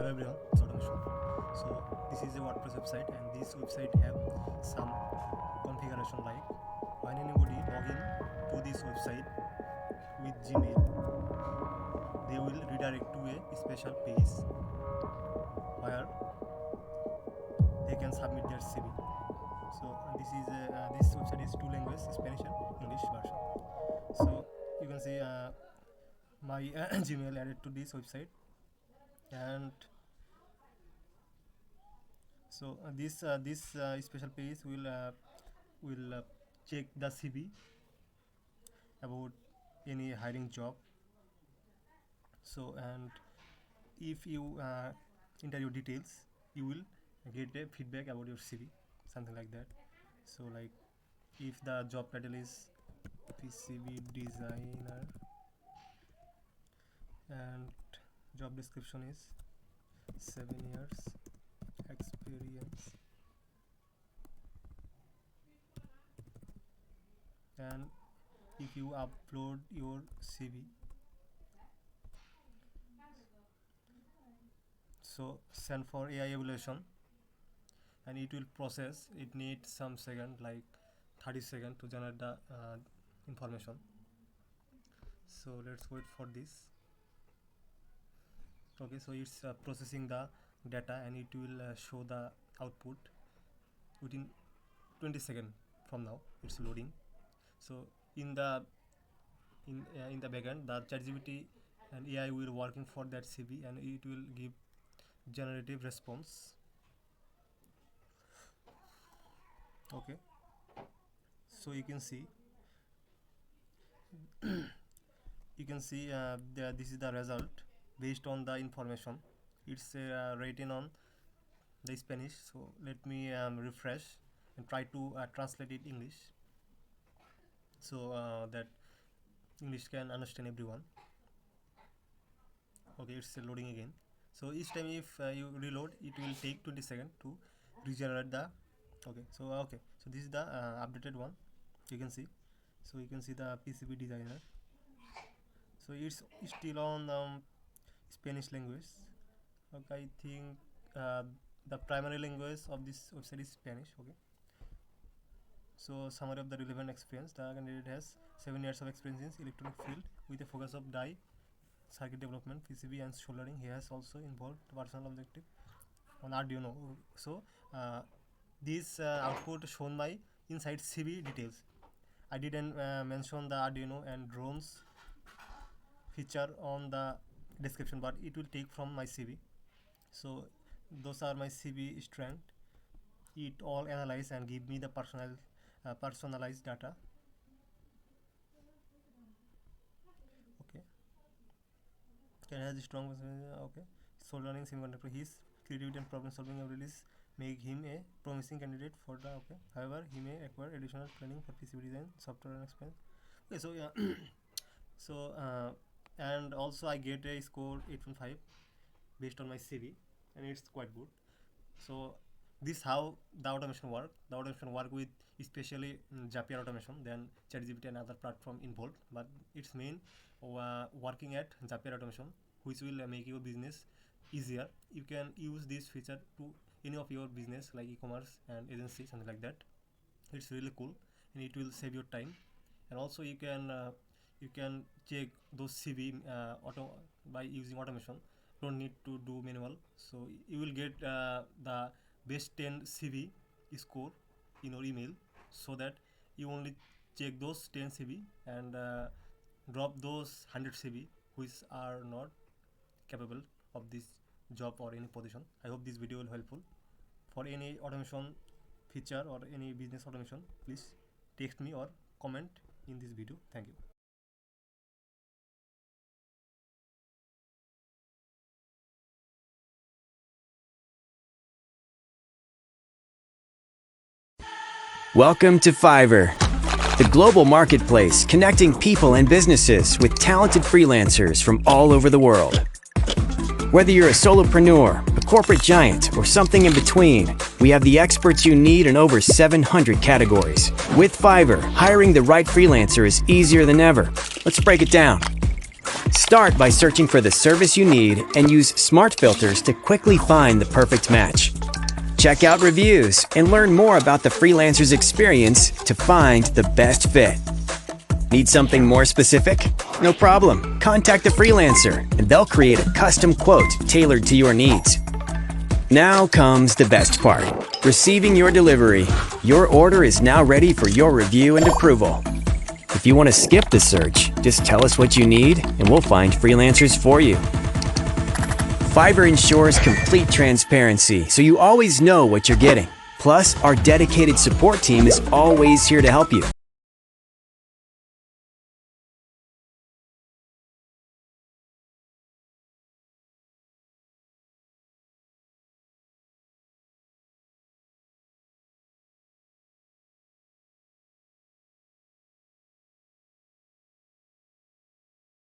Hello everyone, it's automation. So this is a WordPress website, and this website have some configuration like when anybody log in to this website with Gmail, they will redirect to a special page where they can submit their CV. So this website is two languages, Spanish and English version. So you can see my Gmail added to this website, and so this special page will check the CV about any hiring job. So, and if you enter your details, you will get a feedback about your CV, something like that. So like if the job title is PCB designer and job description is 7 years experience, and if you upload your CV, so send for AI evaluation, and it will process. It needs some second, like 30 seconds to generate the information. So let's wait for this. Okay, so it's processing the data, and it will show the output within 20 seconds from now. It's loading. So in the backend, the ChatGPT and AI will working for that CV, and it will give generative response. Okay, so you can see this is the result based on the information. It's written on the Spanish. So let me refresh and try to translate it English, so that English can understand everyone. Okay, it's loading again. So each time if you reload, it will take 20 seconds to regenerate the. So this is the updated one. You can see. So you can see the PCB designer. So it's still on Spanish language. Okay, I think the primary language of this website is Spanish. Okay. So summary of the relevant experience: the candidate has 7 years of experience in electronic field with a focus of die, circuit development, PCB and soldering. He has also involved personal objective on Arduino. So this output shown by inside CV details. I didn't mention the Arduino and drones feature on the description, but it will take from my CV. So those are my CV strength. It all analyze and give me the personalized data. Okay, it has a strong soldering semiconductor. His creativity and problem solving abilities make him a promising candidate for the. Okay, however, he may acquire additional training for PCB design, software and experience. Okay, so yeah. So and also I get a score 8.5 based on my CV, and it's quite good. So this how the automation work. The automation work with especially Zapier automation, then ChatGPT and other platform involved, but it's main working at Zapier automation, which will make your business easier. You can use this feature to any of your business like e-commerce and agency, something like that. It's really cool, and it will save your time. And also you can check those CV by using automation. Don't need to do manual. So you will get the best 10 CV score in your email, so that you only check those 10 CV and drop those 100 CV which are not capable of this job or any position. I hope this video will helpful. For any automation feature or any business automation, please text me or comment in this video. Thank you. Welcome to Fiverr, the global marketplace connecting people and businesses with talented freelancers from all over the world. Whether you're a solopreneur, a corporate giant, or something in between, we have the experts you need in over 700 categories. With Fiverr, hiring the right freelancer is easier than ever. Let's break it down. Start by searching for the service you need and use smart filters to quickly find the perfect match. Check out reviews and learn more about the freelancer's experience to find the best fit. Need something more specific? No problem. Contact the freelancer and they'll create a custom quote tailored to your needs. Now comes the best part. Receiving your delivery. Your order is now ready for your review and approval. If you want to skip the search, just tell us what you need and we'll find freelancers for you. Fiverr ensures complete transparency, so you always know what you're getting. Plus, our dedicated support team is always here to help you.